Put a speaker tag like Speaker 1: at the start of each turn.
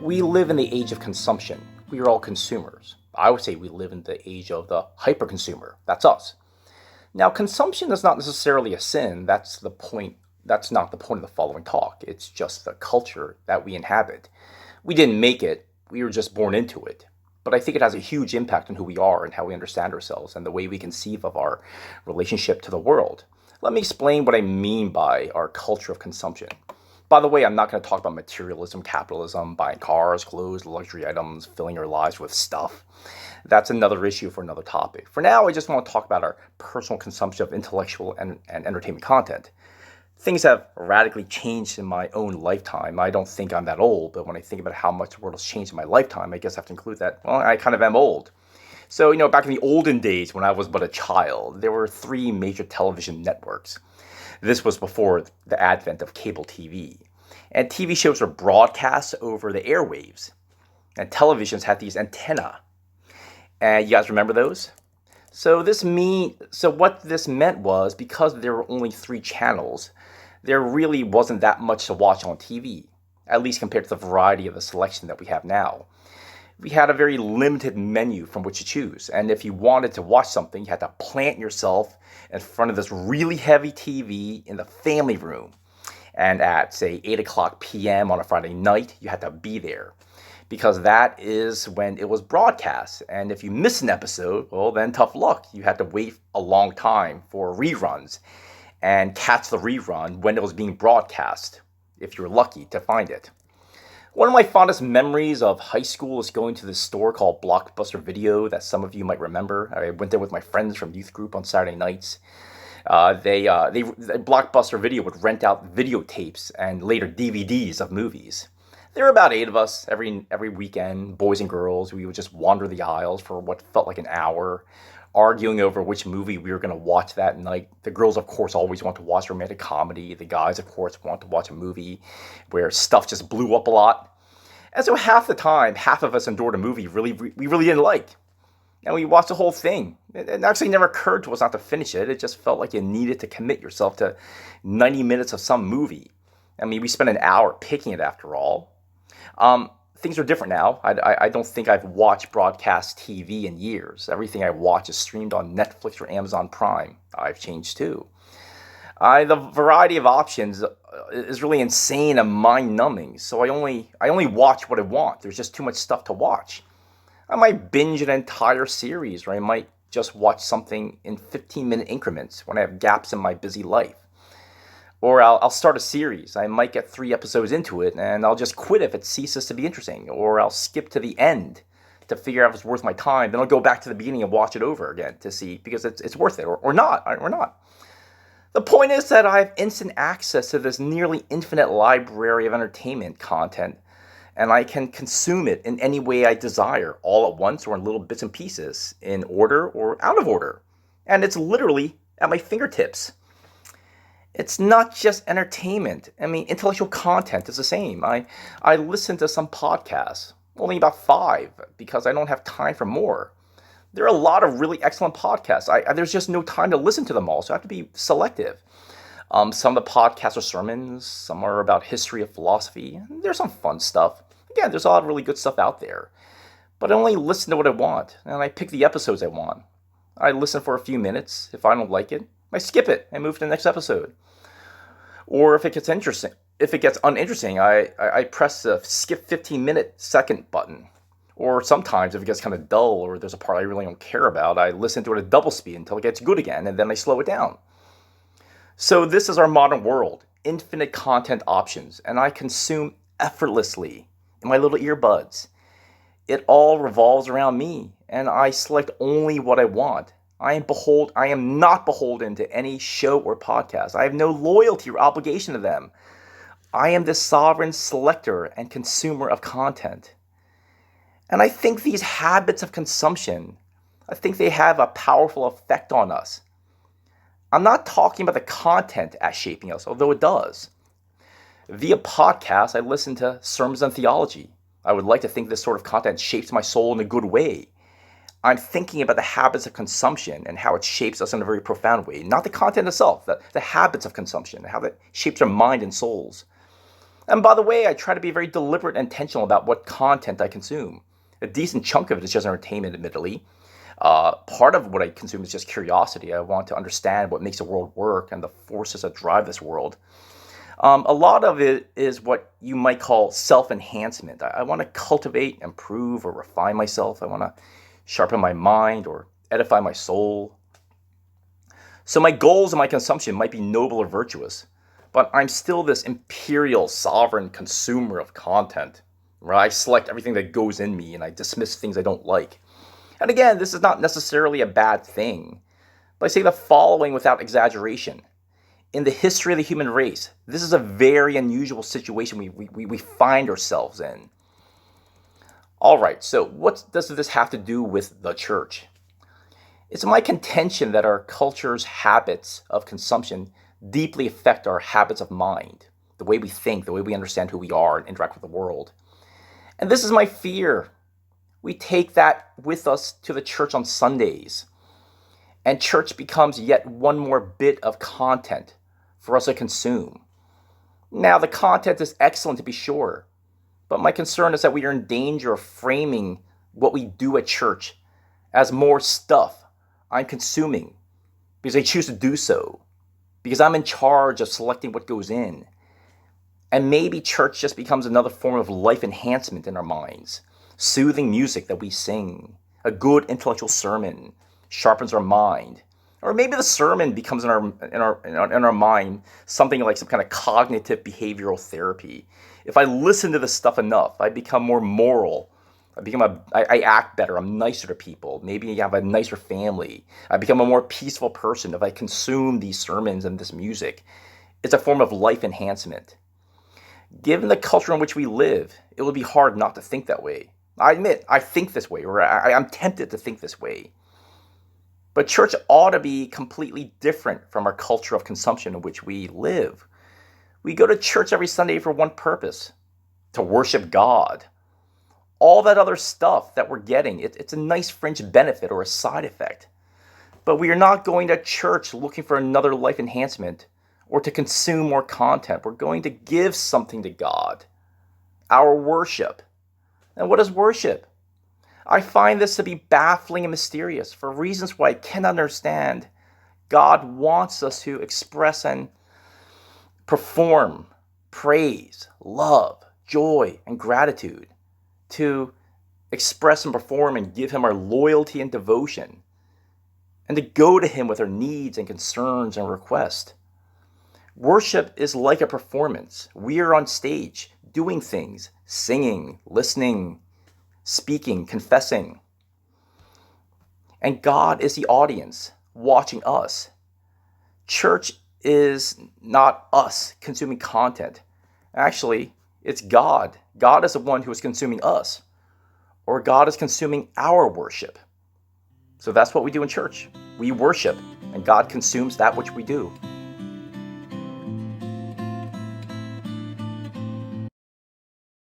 Speaker 1: We live in the age of consumption. We are all consumers. I would say we live in the age of the hyper-consumer. That's us. Now, consumption is not necessarily a sin. That's the point. That's not the point of the following talk. It's just the culture that we inhabit. We didn't make it. We were just born into it. But I think it has a huge impact on who we are and how we understand ourselves and the way we conceive of our relationship to the world. Let me explain what I mean by our culture of consumption. By the way, I'm not going to talk about materialism, capitalism, buying cars, clothes, luxury items, filling our lives with stuff. That's another issue for another topic. For now, I just want to talk about our personal consumption of intellectual and entertainment content. Things have radically changed in my own lifetime. I don't think I'm that old, but when I think about how much the world has changed in my lifetime, I guess I have to include that, well, I kind of am old. So, back in the olden days when I was but a child, there were three major television networks. This was before the advent of cable TV. And TV shows were broadcast over the airwaves. And televisions had these antennae. And you guys remember those? So what this meant was, because there were only three channels, there really wasn't that much to watch on TV, at least compared to the variety of the selection that we have now. We had a very limited menu from which to choose, and if you wanted to watch something, you had to plant yourself in front of this really heavy TV in the family room. And at, say, 8 o'clock p.m. on a Friday night, you had to be there, because that is when it was broadcast. And if you miss an episode, well, then tough luck. You had to wait a long time for reruns and catch the rerun when it was being broadcast, if you were lucky to find it. One of my fondest memories of high school is going to this store called Blockbuster Video that some of you might remember. I went there with my friends from youth group on Saturday nights. Blockbuster Video would rent out videotapes and later DVDs of movies. There were about 8 of us every weekend, boys and girls. We would just wander the aisles for what felt like an hour, arguing over which movie we were going to watch that night. The girls, of course, always want to watch romantic comedy. The guys, of course, want to watch a movie where stuff just blew up a lot. And so half the time, half of us endured a movie we really didn't like. And we watched the whole thing. It actually never occurred to us not to finish it. It just felt like you needed to commit yourself to 90 minutes of some movie. I mean, we spent an hour picking it after all. Things are different now. I don't think I've watched broadcast TV in years. Everything I watch is streamed on Netflix or Amazon Prime. I've changed too. The variety of options is really insane and mind-numbing. So I only watch what I want. There's just too much stuff to watch. I might binge an entire series, or I might just watch something in 15-minute increments when I have gaps in my busy life. Or I'll start a series. I might get 3 episodes into it, and I'll just quit if it ceases to be interesting. Or I'll skip to the end to figure out if it's worth my time. Then I'll go back to the beginning and watch it over again to see, because it's worth it, or not. The point is that I have instant access to this nearly infinite library of entertainment content, and I can consume it in any way I desire, all at once or in little bits and pieces, in order or out of order. And it's literally at my fingertips. It's not just entertainment. I mean, intellectual content is the same. I listen to some podcasts, only about 5, because I don't have time for more. There are a lot of really excellent podcasts. There's just no time to listen to them all, so I have to be selective. Some of the podcasts are sermons, some are about history of philosophy. There's some fun stuff. Again, there's a lot of really good stuff out there. But I only listen to what I want, and I pick the episodes I want. I listen for a few minutes. If I don't like it, I skip it and move to the next episode. Or if it gets uninteresting, I press the skip 15-minute second button. Or sometimes if it gets kind of dull or there's a part I really don't care about, I listen to it at double speed until it gets good again, and then I slow it down. So this is our modern world, infinite content options, and I consume effortlessly in my little earbuds. It all revolves around me, and I select only what I want. I am not beholden to any show or podcast. I have no loyalty or obligation to them. I am the sovereign selector and consumer of content. And I think these habits of consumption, I think they have a powerful effect on us. I'm not talking about the content as shaping us, although it does. Via podcasts, I listen to sermons on theology. I would like to think this sort of content shapes my soul in a good way. I'm thinking about the habits of consumption and how it shapes us in a very profound way. Not the content itself, the habits of consumption, how that shapes our mind and souls. And by the way, I try to be very deliberate and intentional about what content I consume. A decent chunk of it is just entertainment, admittedly. Part of what I consume is just curiosity. I want to understand what makes the world work and the forces that drive this world. A lot of it is what you might call self-enhancement. I want to cultivate, improve, or refine myself. I want to sharpen my mind or edify my soul. So my goals and my consumption might be noble or virtuous, but I'm still this imperial, sovereign consumer of content, where I select everything that goes in me and I dismiss things I don't like. And again, this is not necessarily a bad thing, but I say the following without exaggeration. In the history of the human race, this is a very unusual situation we find ourselves in. All right, so what does this have to do with the church? It's my contention that our culture's habits of consumption deeply affect our habits of mind, the way we think, the way we understand who we are and interact with the world. And this is my fear. We take that with us to the church on Sundays, and church becomes yet one more bit of content for us to consume. Now, the content is excellent to be sure, but my concern is that we are in danger of framing what we do at church as more stuff I'm consuming because I choose to do so, because I'm in charge of selecting what goes in. And maybe church just becomes another form of life enhancement in our minds. Soothing music that we sing, a good intellectual sermon sharpens our mind. Or maybe the sermon becomes in our mind something like some kind of cognitive behavioral therapy. If I listen to this stuff enough, I become more moral. I act better. I'm nicer to people. Maybe I have a nicer family. I become a more peaceful person if I consume these sermons and this music. It's a form of life enhancement. Given the culture in which we live, it would be hard not to think that way. I admit, I think this way, or I'm tempted to think this way. But church ought to be completely different from our culture of consumption in which we live. We go to church every Sunday for one purpose, to worship God. All that other stuff that we're getting, it's a nice fringe benefit or a side effect. But we are not going to church looking for another life enhancement or to consume more content. We're going to give something to God, our worship. And what is worship? I find this to be baffling and mysterious for reasons why I cannot understand. God wants us to express and perform praise, love, joy, and gratitude, to express and perform and give Him our loyalty and devotion, and to go to Him with our needs and concerns and requests. Worship is like a performance. We are on stage doing things, singing, listening, speaking, confessing. And God is the audience watching us. Church is not us consuming content. Actually, it's God. God is the one who is consuming us, or God is consuming our worship. So that's what we do in church. We worship, and God consumes that which we do.